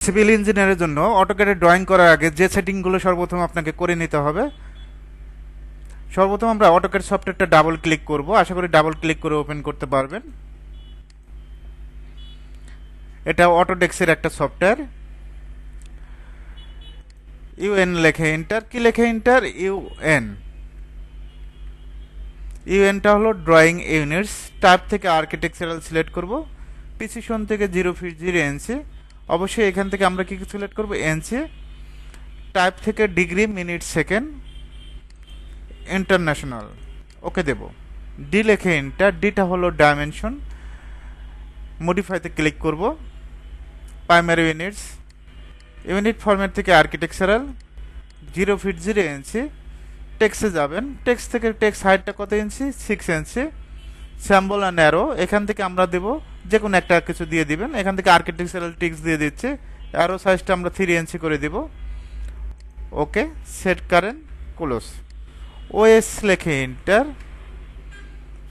Civil ইঞ্জিনিয়ারের জন্য অটোক্যাডে drawing করার আগে যে সেটিংগুলো সর্বপ্রথম আপনাকে করে নিতে হবে, সর্বপ্রথম আমরা অটোক্যাড সফটওয়্যারটা ডাবল ক্লিক করব। আশা করি ডাবল ক্লিক করে ওপেন করতে পারবেন। এটা অটোডেস্কের একটা সফটওয়্যার। ইউএন লেখে এন্টার। কি লেখে এন্টার? ইউএন। ইউএনটা হলো ড্রয়িং ইউনিটস। টাইপ থেকে আর্কিটেকচারাল সিলেক্ট করব। প্রিসিশন থেকে 0 ফিট 0 ইঞ্চি। অবশ্যই এখান থেকে আমরা কি সিলেক্ট করব? ইঞ্চি। টাইপ থেকে ডিগ্রি, মিনিট, সেকেন্ড, ইন্টারন্যাশনাল। ওকে দেব। ডি লেখে এন্টার। ডিটা হলো ডাইমেনশন। মডিফাইতে ক্লিক করব। Primary units. ইউনিট ফরম্যাট থেকে আর্কিটেকচারাল 0 ফিট 0 ইঞ্চি। টেক্সটে যাবেন। টেক্সট থেকে টেক্সট হাইটটা কত ইঞ্চি? 6 ইঞ্চি। স্যাম্বল আর অ্যারো এখান থেকে আমরা দেব, যে কোনো একটা কিছু দিয়ে দিবেন। এখান থেকে আর্কিটেকচারাল টেক্সট দিয়ে দিচ্ছে। অ্যারো সাইজটা আমরা 3 ইঞ্চি করে দেব। Okay. Set current, close. OS লেখে এন্টার।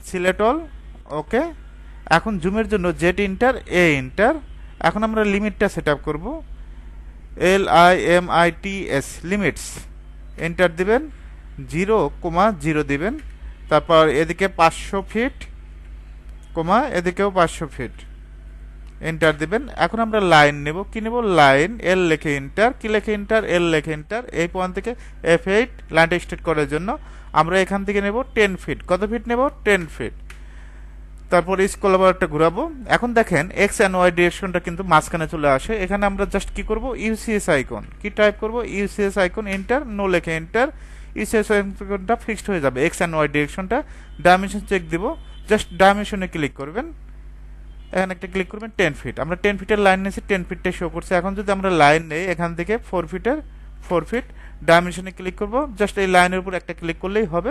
Select all. ওকে। এখন জুমের জন্য জেড ইন্টার, এ ইন্টার। এখন আমরা লিমিটটা সেট আপ করবো। LIMITS, limits. এন্টার দিবেন। 0,0 দিবেন। তারপর এদিকে 500 ফিট, এদিকেও 500 ফিট। এন্টার দিবেন। এখন আমরা লাইন নেব। কি নেব? লাইন। এল লেখে এন্টার। কি লেখে এন্টার? এল লেখে এন্টার। এই পয়েন্ট থেকে F8 লাইনটা স্ট্রেট করার জন্য আমরা এখান থেকে নেব 10 ফিট। কত ফিট নেব? 10 ফিট। তারপর স্ক্রল বারটা ঘোরাবো। এখন দেখেন এক্স এন্ড ওয়াই ডিরেকশনটা কিন্তু মাঝখানে চলে আসে। এখানে আমরা জাস্ট কি করব? UCS icon. কি টাইপ করব? UCS icon. এন্টার। নো লেখে এন্টার। ইউসিএস আইকনটা ফিক্সড হয়ে যাবে। এক্স এন্ড ওয়াই ডিরেকশনটা। ডাইমেনশন চেক দিব। জাস্ট ডাইমেনশনে ক্লিক করবেন। এখানে একটা ক্লিক করবেন 10 ফিট। আমরা 10 ফিটের লাইন নিয়েছি, 10 ফিটটা শো করছে। এখন যদি আমরা লাইন নেই এখান থেকে 4 ফিটের 4 ফিট, ডাইমেনশনে ক্লিক করব। জাস্ট এই লাইনের উপর একটা ক্লিক করলেই হবে।